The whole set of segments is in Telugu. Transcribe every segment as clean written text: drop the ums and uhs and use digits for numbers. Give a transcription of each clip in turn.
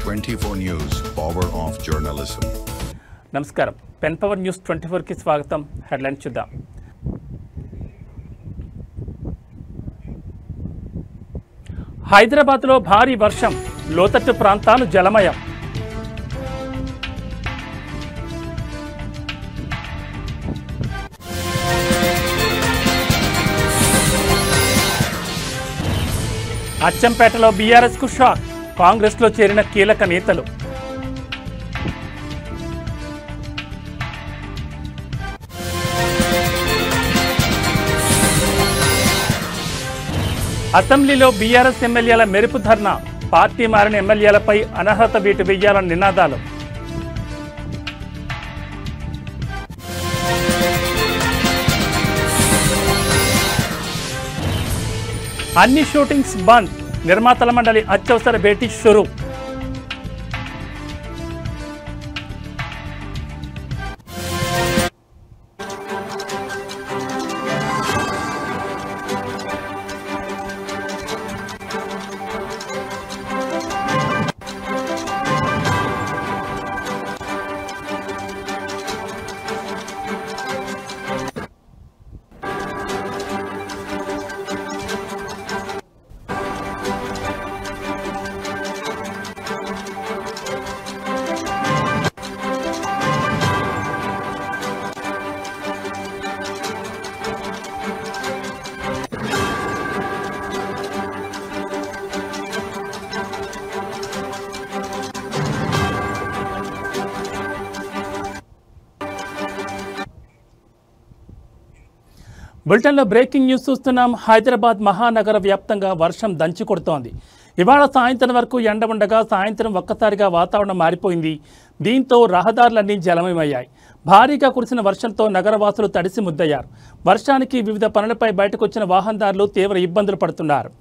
24 News, power of journalism. నమస్కారం. పెన్ పవర్ న్యూస్ 24 కి స్వాగతం. హెడ్లైన్స్ చూద్దాం. హైదరాబాద్లో భారీ వర్షం, లోతట్టు ప్రాంతాలు జలమయం. అచ్చంపేటలో బీఆర్ఎస్ కు షాక్, కాంగ్రెస్ లో చేరిన కీలక నేతలు. అసెంబ్లీలో బీఆర్ఎస్ ఎమ్మెల్యేల మెరుపు ధర్నా, పార్టీ మారిన ఎమ్మెల్యేలపై అనర్హత వేటు వేయాలని నినాదాలు. అన్ని షూటింగ్స్ బంద్, నిర్మాతల మండలి అత్యవసర భేటీ షురూ. బులెటిన్లో బ్రేకింగ్ న్యూస్ చూస్తున్నాం. హైదరాబాద్ మహానగర వ్యాప్తంగా వర్షం దంచి కొడుతోంది. ఇవాళ సాయంత్రం వరకు ఎండ ఉండగా సాయంత్రం ఒక్కసారిగా వాతావరణం మారిపోయింది. దీంతో రహదారులన్నీ జలమయమయ్యాయి. భారీగా కురిసిన వర్షంతో నగరవాసులు తడిసి ముద్దయ్యారు. వర్షానికి వివిధ పనులపై బయటకు వచ్చిన వాహనదారులు తీవ్ర ఇబ్బందులు పడుతున్నారు.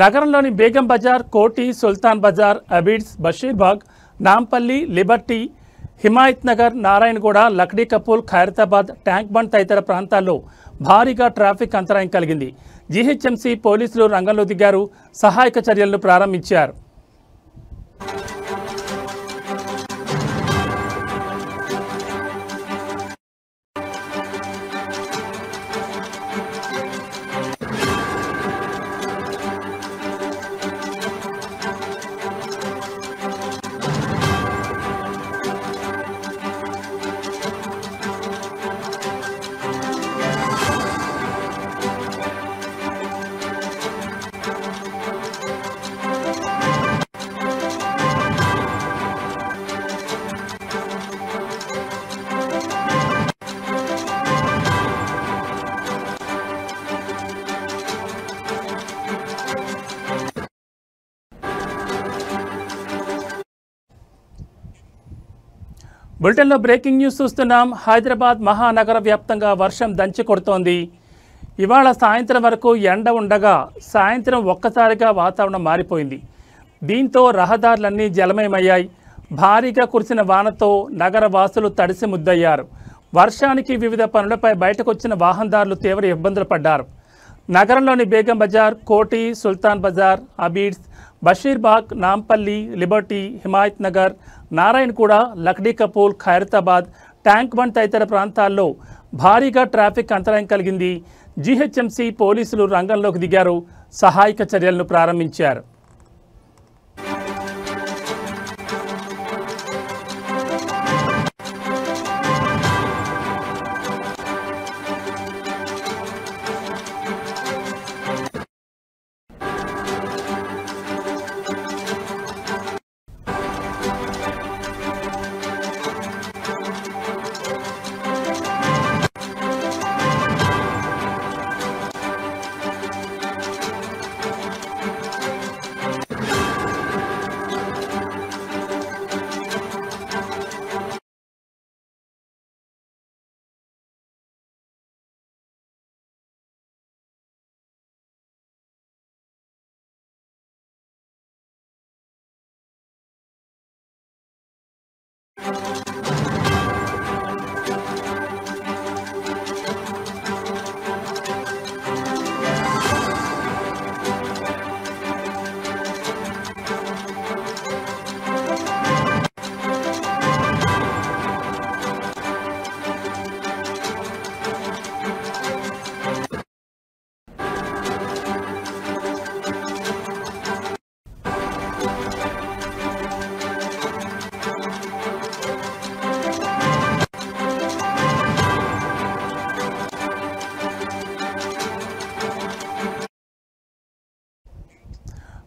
నగరంలోని Begum Bazaar, Koti, Sultan Bazaar, Abids, Basheerbagh, Nampally, Liberty, Himayat Nagar, Narayanguda, Lakdikapul, Khairatabad, Tank Bund తదితర ప్రాంతాల్లో భారీగా ట్రాఫిక్ అంతరాయం కలిగింది. జీహెచ్ఎంసీ పోలీసులు రంగంలో దిగారు, సహాయక చర్యలను ప్రారంభించారు. బులెటిన్లో బ్రేకింగ్ న్యూస్ చూస్తున్నాం. హైదరాబాద్ మహానగర వ్యాప్తంగా వర్షం దంచి కొడుతోంది. ఇవాళ సాయంత్రం వరకు ఎండ ఉండగా సాయంత్రం ఒక్కసారిగా వాతావరణం మారిపోయింది. దీంతో రహదారులన్నీ జలమయమయ్యాయి. భారీగా కురిసిన వానతో నగర వాసులు తడిసి ముద్దయ్యారు. వర్షానికి వివిధ పనులపై బయటకొచ్చిన వాహనదారులు తీవ్ర ఇబ్బందులు పడ్డారు. నగరంలోని Begum Bazaar, Koti, Sultan Bazaar, Abids, Basheerbagh, Nampally, Liberty, Himayat Nagar, Narayanguda, Lakdikapul, Khairatabad, Tank Bund తదితర ప్రాంతాల్లో భారీగా ట్రాఫిక్ అంతరాయం కలిగింది. జీహెచ్ఎంసీ పోలీసులు రంగంలోకి దిగారు, సహాయక చర్యలను ప్రారంభించారు.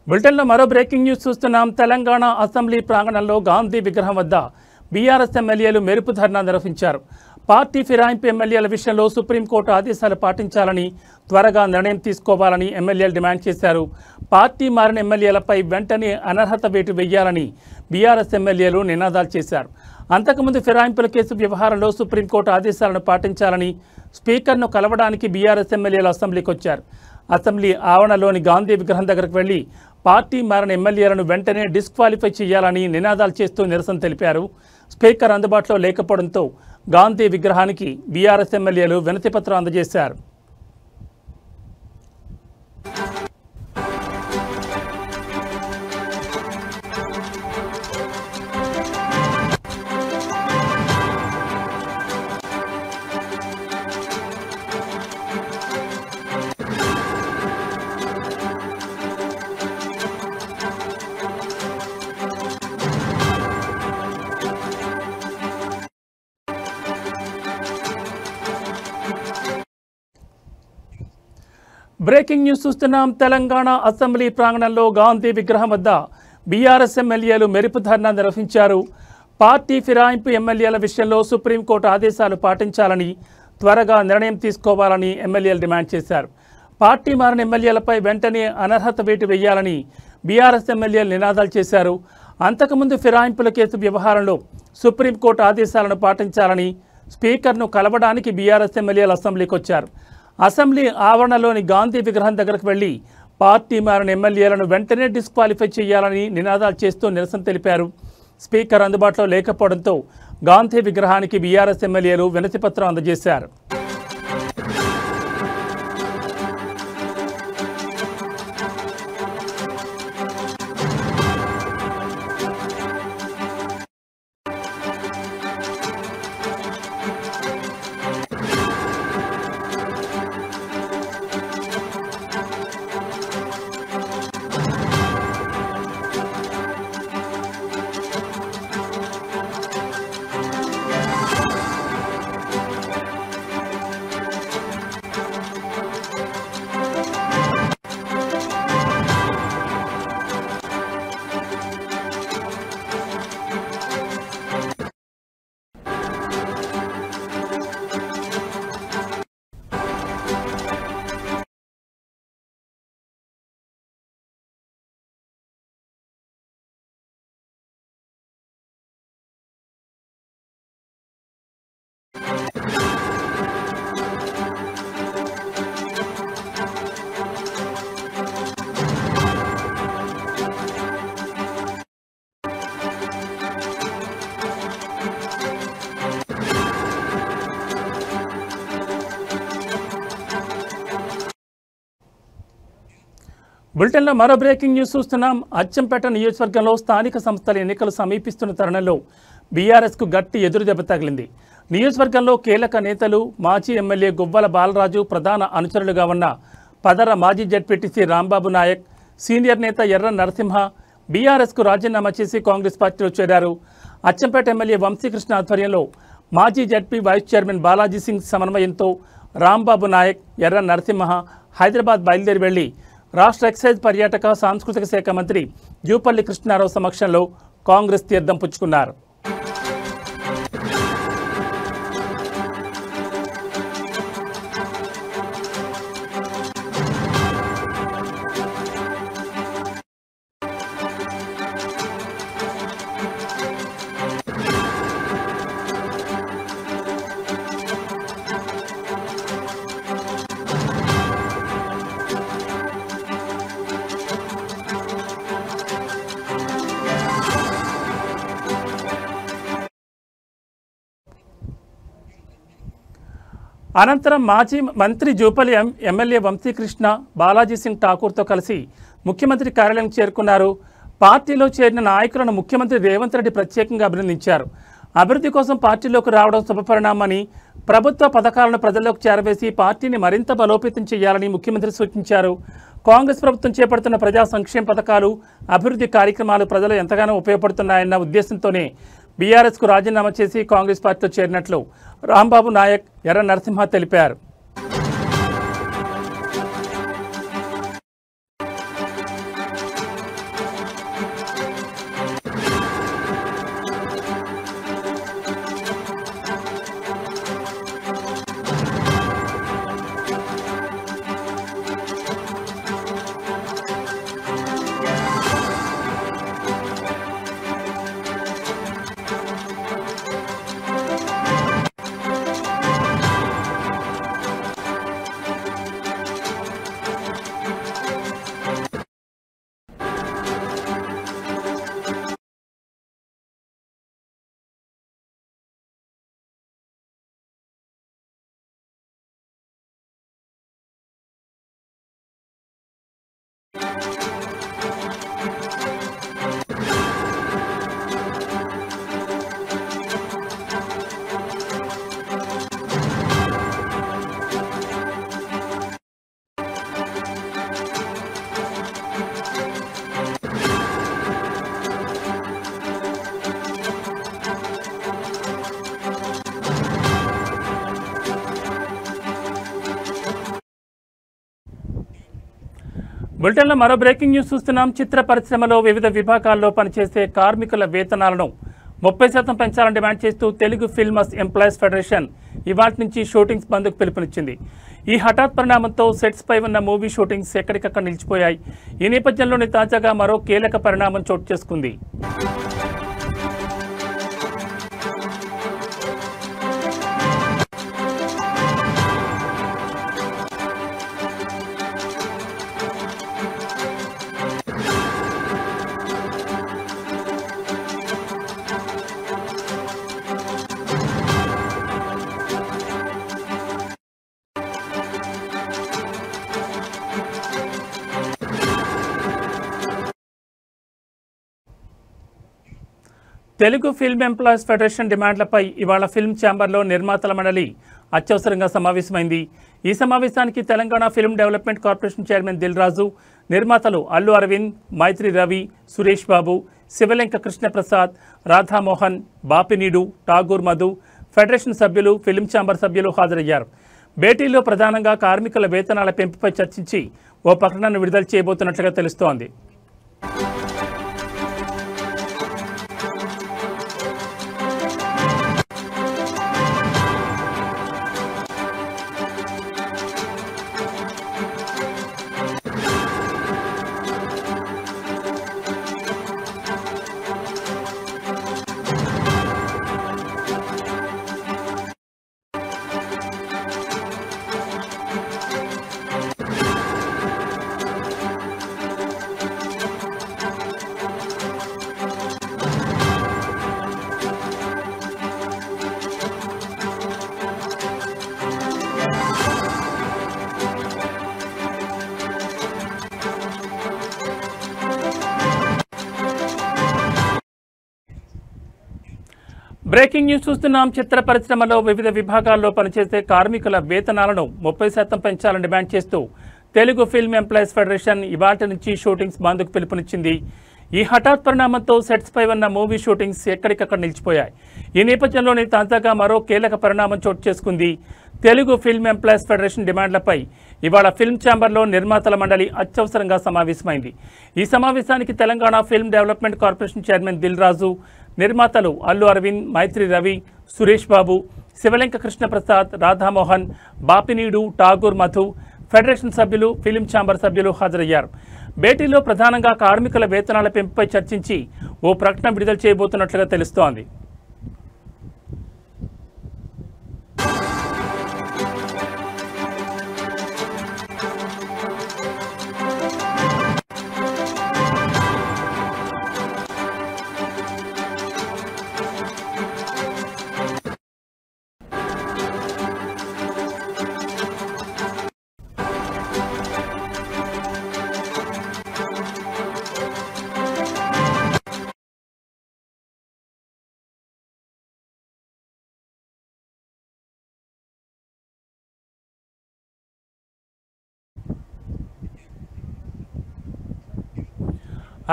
బులెటిన్లో మరో బ్రేకింగ్ న్యూస్ చూస్తున్నాం. తెలంగాణ అసెంబ్లీ ప్రాంగణంలో గాంధీ విగ్రహం వద్ద బీఆర్ఎస్ ఎమ్మెల్యేలు మెరుపు ధర్నా నిర్వహించారు. పార్టీ ఫిరాయింపు ఎమ్మెల్యేల విషయంలో సుప్రీంకోర్టు ఆదేశాలు పాటించాలని, త్వరగా నిర్ణయం తీసుకోవాలని ఎమ్మెల్యేలు డిమాండ్ చేశారు. పార్టీ మారిన ఎమ్మెల్యేలపై వెంటనే అనర్హత వేటు వేయాలని బీఆర్ఎస్ ఎమ్మెల్యేలు నినాదాలు చేశారు. అంతకుముందు ఫిరాయింపుల కేసు వ్యవహారంలో సుప్రీంకోర్టు ఆదేశాలను పాటించాలని స్పీకర్ను కలవడానికి బీఆర్ఎస్ ఎమ్మెల్యేలు అసెంబ్లీకి వచ్చారు. అసెంబ్లీ ఆవరణలోని గాంధీ విగ్రహం దగ్గరకు వెళ్లి పార్టీ మారిన ఎమ్మెల్యేలను వెంటనే డిస్క్వాలిఫై చేయాలని నినాదాలు చేస్తూ నిరసన తెలిపారు. స్పీకర్ అందుబాటులో లేకపోవడంతో గాంధీ విగ్రహానికి బీఆర్ఎస్ ఎమ్మెల్యేలు వినతిపత్రం అందజేశారు. బ్రేకింగ్ న్యూస్ చూస్తున్నాం. తెలంగాణ అసెంబ్లీ ప్రాంగణంలో గాంధీ విగ్రహం వద్ద బీఆర్ఎస్ ఎమ్మెల్యేలు మెరుపు ధర్నా నిర్వహించారు. పార్టీ ఫిరాయింపు ఎమ్మెల్యేల విషయంలో సుప్రీంకోర్టు ఆదేశాలు పాటించాలని, త్వరగా నిర్ణయం తీసుకోవాలని ఎమ్మెల్యేలు డిమాండ్ చేశారు. పార్టీ మారిన ఎమ్మెల్యేలపై వెంటనే అనర్హత వేటు వేయాలని బీఆర్ఎస్ ఎమ్మెల్యేలు నినాదాలు చేశారు. అంతకుముందు ఫిరాయింపుల కేసు వ్యవహారంలో సుప్రీంకోర్టు ఆదేశాలను పాటించాలని స్పీకర్ను కలవడానికి బీఆర్ఎస్ ఎమ్మెల్యేలు అసెంబ్లీకి వచ్చారు. అసెంబ్లీ ఆవరణలోని గాంధీ విగ్రహం దగ్గరకు వెళ్లి పార్టీ మారిన ఎమ్మెల్యేలను వెంటనే డిస్క్వాలిఫై చేయాలని నినాదాలు చేస్తూ నిరసన తెలిపారు. స్పీకర్ అందుబాటులో లేకపోవడంతో గాంధీ విగ్రహానికి బీఆర్ఎస్ ఎమ్మెల్యేలు వినతిపత్రం అందజేశారు. బులెటిన్లో మరో బ్రేకింగ్ న్యూస్ చూస్తున్నాం. అచ్చంపేట నియోజకవర్గంలో స్థానిక సంస్థల ఎన్నికలు సమీపిస్తున్న తరుణంలో బీఆర్ఎస్కు గట్టి ఎదురు దెబ్బ తగిలింది. నియోజకవర్గంలో కీలక నేతలు మాజీ ఎమ్మెల్యే గువ్వల బాలరాజు ప్రధాన అనుచరులుగా ఉన్న పదర మాజీ జడ్పీటీసీ రాంబాబు నాయక్, సీనియర్ నేత ఎర్ర నరసింహ బీఆర్ఎస్కు రాజీనామా చేసి కాంగ్రెస్ పార్టీలో చేరారు. అచ్చంపేట ఎమ్మెల్యే వంశీకృష్ణ ఆధ్వర్యంలో మాజీ ZP vice chairman Balaji Singh సమన్వయంతో రాంబాబు నాయక్, ఎర్ర నరసింహ హైదరాబాద్ బయలుదేరి వెళ్లి రాష్ట్ర ఎక్సైజ్ పర్యాటక సాంస్కృతిక శాఖ మంత్రి జూపల్లి కృష్ణారావు సమక్షంలో కాంగ్రెస్ తీర్థం పుచ్చుకున్నారు. అనంతరం మాజీ మంత్రి జూపల్లి ఎమ్మెల్యే వంశీకృష్ణ బాలాజీ సింగ్ ఠాకూర్తో కలిసి ముఖ్యమంత్రి కార్యాలయం చేరుకున్నారు. పార్టీలో చేరిన నాయకులను ముఖ్యమంత్రి రేవంత్ రెడ్డి ప్రత్యేకంగా అభినందించారు. అభివృద్ధి కోసం పార్టీలోకి రావడం శుభపరిణామని, ప్రభుత్వ పథకాలను ప్రజల్లోకి చేరవేసి పార్టీని మరింత బలోపేతం చేయాలని ముఖ్యమంత్రి సూచించారు. కాంగ్రెస్ ప్రభుత్వం చేపడుతున్న ప్రజా సంక్షేమ పథకాలు, అభివృద్ధి కార్యక్రమాలు ప్రజలు ఎంతగానో ఉపయోగపడుతున్నాయన్న ఉద్దేశంతోనే బీఆర్ఎస్కు రాజీనామా చేసి కాంగ్రెస్ పార్టీలో చేరినట్లు రాంబాబు నాయక్, ఎర్ర నరసింహ తెలిపారు. బులెటిన్లో మరో బ్రేకింగ్ న్యూస్ చూస్తున్నాం. చిత్ర పరిశ్రమలో వివిధ విభాగాల్లో పనిచేసే కార్మికుల వేతనాలను 30% పెంచాలని డిమాండ్ చేస్తూ తెలుగు ఫిల్మర్స్ ఎంప్లాయీస్ ఫెడరేషన్ ఇవాటి నుంచి షూటింగ్స్ బంద్కు పిలుపునిచ్చింది. ఈ హఠాత్ పరిణామంతో సెట్స్ పై ఉన్న మూవీ షూటింగ్స్ ఎక్కడికక్కడ నిలిచిపోయాయి. ఈ నేపథ్యంలోనే తాజాగా మరో కీలక పరిణామం చోటు చేసుకుంది. తెలుగు ఫిల్మ్ ఎంప్లాయీస్ ఫెడరేషన్ డిమాండ్లపై ఇవాళ ఫిల్మ్ ఛాంబర్లో నిర్మాతల మండలి అత్యవసరంగా సమావేశమైంది. ఈ సమావేశానికి Telangana film development corporation chairman Dil Raju, నిర్మాతలు అల్లు అరవింద్, మైత్రి రవి, సురేష్ బాబు, శివలెంక కృష్ణప్రసాద్, రాధామోహన్, బాపినీడు, ఠాగూర్ మధు, ఫెడరేషన్ సభ్యులు, ఫిల్మ్ ఛాంబర్ సభ్యులు హాజరయ్యారు. భేటీలో ప్రధానంగా కార్మికుల వేతనాల పెంపుపై చర్చించి ఓ ప్రకటనను విడుదల చేయబోతున్నట్లుగా తెలుస్తోంది. బ్రేకింగ్ న్యూస్ చూస్తున్నాం. చిత్ర పరిశ్రమలో వివిధ విభాగాల్లో పనిచేసే కార్మికుల వేతనాలను 30% పెంచాలని డిమాండ్ చేస్తూ తెలుగు ఫిల్మ్ ఎంప్లాయీస్ ఫెడరేషన్ ఇవాళ నుంచి షూటింగ్స్ బంద్కు పిలుపునిచ్చింది. ఈ హఠాత్ పరిణామంతో సెట్స్ పై ఉన్న మూవీ షూటింగ్స్ ఎక్కడికక్కడ నిలిచిపోయాయి. ఈ నేపథ్యంలోనే తాజాగా మరో కీలక పరిణామం చోటు చేసుకుంది. తెలుగు ఫిల్మ్ ఎంప్లాయీస్ ఫెడరేషన్ డిమాండ్లపై ఇవాళ ఫిల్మ్ ఛాంబర్లో నిర్మాతల మండలి అత్యవసరంగా సమావేశమైంది. ఈ సమావేశానికి Telangana film development corporation chairman Dil Raju, నిర్మాతలు అల్లు అరవింద్, మైత్రి రవి, సురేష్ బాబు, శివలింక కృష్ణప్రసాద్, రాధామోహన్, బాపినీడు, ఠాగూర్ మధు, ఫెడరేషన్ సభ్యులు, ఫిల్మ్ ఛాంబర్ సభ్యులు హాజరయ్యారు. భేటీలో ప్రధానంగా కార్మికుల వేతనాల పెంపుపై చర్చించి ఓ ప్రకటన విడుదల చేయబోతున్నట్లుగా తెలుస్తోంది.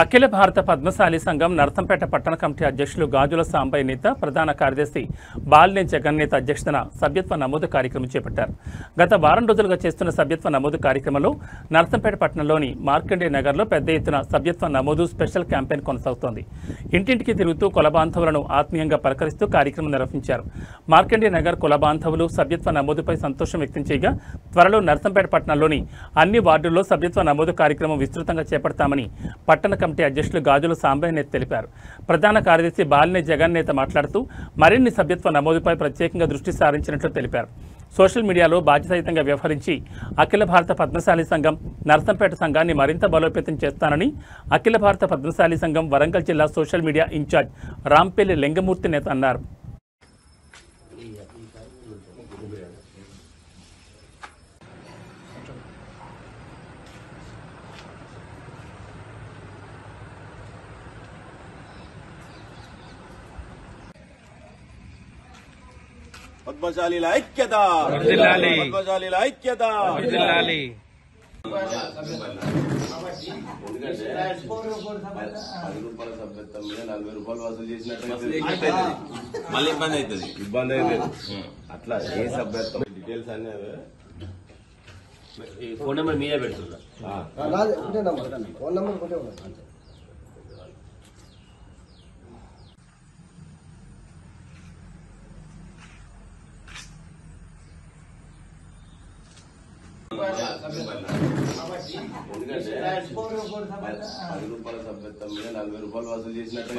అఖిల భారత పద్మశాలి సంఘం నర్సంపేట పట్టణ కమిటీ అధ్యక్షులు గాజుల సాంబయ్య నేత, ప్రధాన కార్యదర్శి బాలినే జగన్ నేత అధ్యక్షతన సభ్యత్వ నమోదు కార్యక్రమం చేపట్టారు. గత వారం రోజులుగా చేస్తున్న సభ్యత్వ నమోదు కార్యక్రమంలో నర్సంపేట పట్టణంలోని మార్కండే నగర్లో పెద్ద ఎత్తున సభ్యత్వ నమోదు స్పెషల్ క్యాంపెయిన్ కొనసాగుతోంది. ఇంటింటికి తిరుగుతూ కులబాంధవులను ఆత్మీయంగా పలకరిస్తూ కార్యక్రమం నిర్వహించారు. మార్కండే నగర్ కులబాంధవులు సభ్యత్వ నమోదుపై సంతోషం వ్యక్తం చేయగా త్వరలో నర్సంపేట పట్టణంలోని అన్ని వార్డుల్లో సభ్యత్వ నమోదు కార్యక్రమం విస్తృతంగా చేపడతామని పట్టణ కమిటీ అధ్యక్షులు గాజుల సాంబయ్య నేత తెలిపారు. ప్రధాన కార్యదర్శి బాలినే జగన్ నేత మాట్లాడుతూ మరిన్ని సభ్యత్వ నమోదుపై ప్రత్యేకంగా దృష్టి సారించినట్లు తెలిపారు. సోషల్ మీడియాలో బాధ్యతాయుతంగా వ్యవహరించి అఖిల భారత పద్మశాలి సంఘం నర్సంపేట సంఘాన్ని మరింత బలోపేతం చేస్తానని అఖిల భారత పద్మశాలి సంఘం వరంగల్ జిల్లా social media incharge Rampalli Lingamurthy నేత అన్నారు. పద్మశాలీల ఐక్యత, పద్మశాలీల ఐక్యత. మళ్ళీ ఇబ్బంది అవుతుంది. అట్లా ఏ సభ్యత్వం డీటెయిల్స్ అన్నీ ఫోన్ నెంబర్ మీరే పెడుతున్నా. ఫోన్ నెంబర్ కొంటే ఎందుకంటే రూపాయల సభ్యత్వం మీద 40 రూపాయలు వసూలు చేసినట్టు.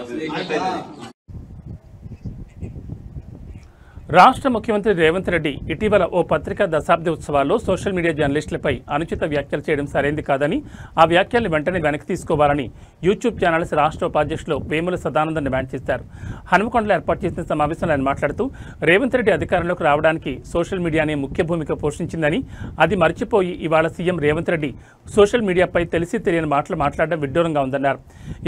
రాష్ట్ర ముఖ్యమంత్రి రేవంత్ రెడ్డి ఇటీవల ఓ పత్రికా దశాబ్ది ఉత్సవాల్లో సోషల్ మీడియా జర్నలిస్టులపై అనుచిత వ్యాఖ్యలు చేయడం సరైంది కాదని, ఆ వ్యాఖ్యల్ని వెంటనే వెనక్కి తీసుకోవాలని యూట్యూబ్ ఛానల్స్ రాష్ట్ర ఉపాధ్యక్షులు వేముల సదానందం డిమాండ్ చేశారు. హనుమకొండలో ఏర్పాటు చేసిన సమావేశంలో ఆయన మాట్లాడుతూ రేవంత్ రెడ్డి అధికారంలోకి రావడానికి సోషల్ మీడియానే ముఖ్య భూమిక పోషించిందని, అది మర్చిపోయి ఇవాళ సీఎం రేవంత్ రెడ్డి సోషల్ మీడియాపై తెలిసి తెలియని మాటలు మాట్లాడడం విడ్డూరంగా ఉందన్నారు.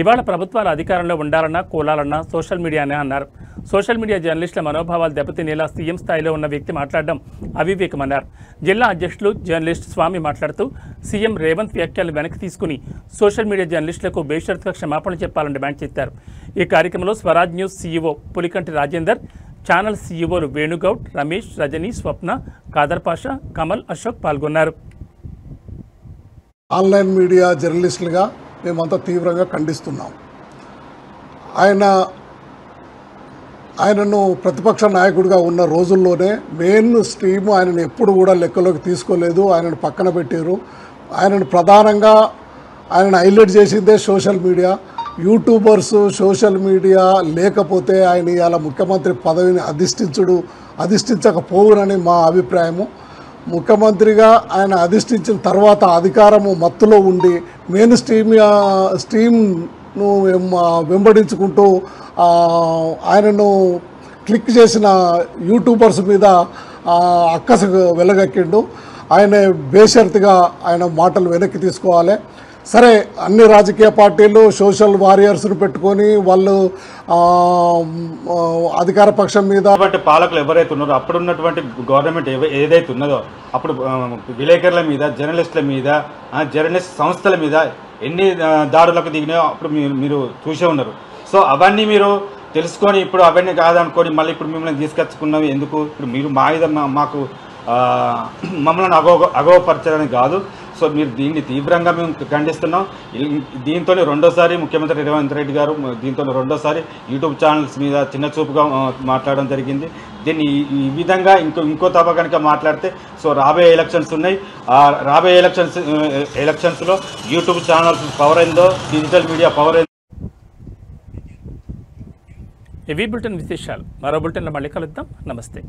ఇవాళ ప్రభుత్వాలు అధికారంలో ఉండాలన్నా కూలాలన్నా సోషల్ మీడియానే అన్నారు. సోషల్ మీడియా జర్నలిస్టుల మనోభావాలు దెబ్బతినేలా సీఎం స్థాయిలో ఉన్న వ్యక్తి మాట్లాడడం అవివేకమన్నారు. జిల్లా అధ్యక్షులు జర్నలిస్ట్ స్వామి మాట్లాడుతూ సీఎం రేవంత్ వ్యాఖ్యలు వెనక్కి తీసుకుని సోషల్ మీడియా జర్నలిస్టులకు బేషరతుగా క్షమాపణ చెప్పాలని డిమాండ్ చేశారు. ఈ కార్యక్రమంలో Swaraj news CEO Pulikanti Rajender, channel సీఈఓలు వేణుగౌడ్, రమేష్, రజని, స్వప్న, ఖాదర్ పాషా, కమల్, అశోక్ పాల్గొన్నారు. ఆన్లైన్ మీడియా జర్నలిస్టులుగా మేమంతా తీవ్రంగా ఖండిస్తున్నాం. ఆయనను ప్రతిపక్ష నాయకుడిగా ఉన్న రోజుల్లోనే మెయిన్ స్ట్రీమ్ ఆయనను ఎప్పుడు కూడా లెక్కలోకి తీసుకోలేదు, ఆయనను పక్కన పెట్టారు. ఆయనను ప్రధానంగా హైలైట్ చేసిందే social media. YouTubers social media లేకపోతే ఆయన ఇవాళ ముఖ్యమంత్రి పదవిని అధిష్ఠించకపోవునని మా అభిప్రాయము. ముఖ్యమంత్రిగా ఆయన అధిష్ఠించిన తర్వాత అధికారము మత్తులో ఉండి మెయిన్ స్ట్రీమ్ను వెంబడించుకుంటూ ఆయనను క్లిక్ చేసిన యూట్యూబర్స్ మీద అక్కసు వెలగక్కిండు. ఆయన బేషరతుగా ఆయన మాటలు వెనక్కి తీసుకోవాలి. సరే అన్ని రాజకీయ పార్టీలు సోషల్ వారియర్స్ను పెట్టుకొని వాళ్ళు అధికార పక్షం మీద పాలకులు ఎవరైతే ఉన్నారో అప్పుడున్నటువంటి గవర్నమెంట్ ఏదైతే ఉన్నదో అప్పుడు విలేకరుల మీద జర్నలిస్టుల మీద జర్నలిస్ట్ సంస్థల మీద ఎన్ని దాడులకు దిగినాయో అప్పుడు మీరు చూసే ఉన్నారు. సో అవన్నీ మీరు తెలుసుకొని ఇప్పుడు అవన్నీ కాదనుకొని మళ్ళీ ఇప్పుడు మిమ్మల్ని తీసుకొచ్చుకున్నవి ఎందుకు? ఇప్పుడు మీరు మాకు మమ్మల్ని అగౌపరచడానికి కాదు. సో మీరు దీన్ని తీవ్రంగా మేము ఖండిస్తున్నాం. దీంతో రెండోసారి ముఖ్యమంత్రి రేవంత్ రెడ్డి గారు దీంతో రెండోసారి యూట్యూబ్ ఛానల్స్ మీద చిన్న చూపుగా మాట్లాడడం జరిగింది. దీన్ని ఈ విధంగా ఇంకో తప్ప కనుక మాట్లాడితే సో రాబోయే ఎలక్షన్స్ ఉన్నాయి. ఆ రాబోయే ఎలక్షన్స్లో యూట్యూబ్ ఛానల్స్ పవర్ ఏందో, డిజిటల్ మీడియా పవర్ ఏందో. ఇవి బులెటిన్ విశేషాలు. మరో బులెటిన్లో మళ్ళీ కలుద్దాం. నమస్తే.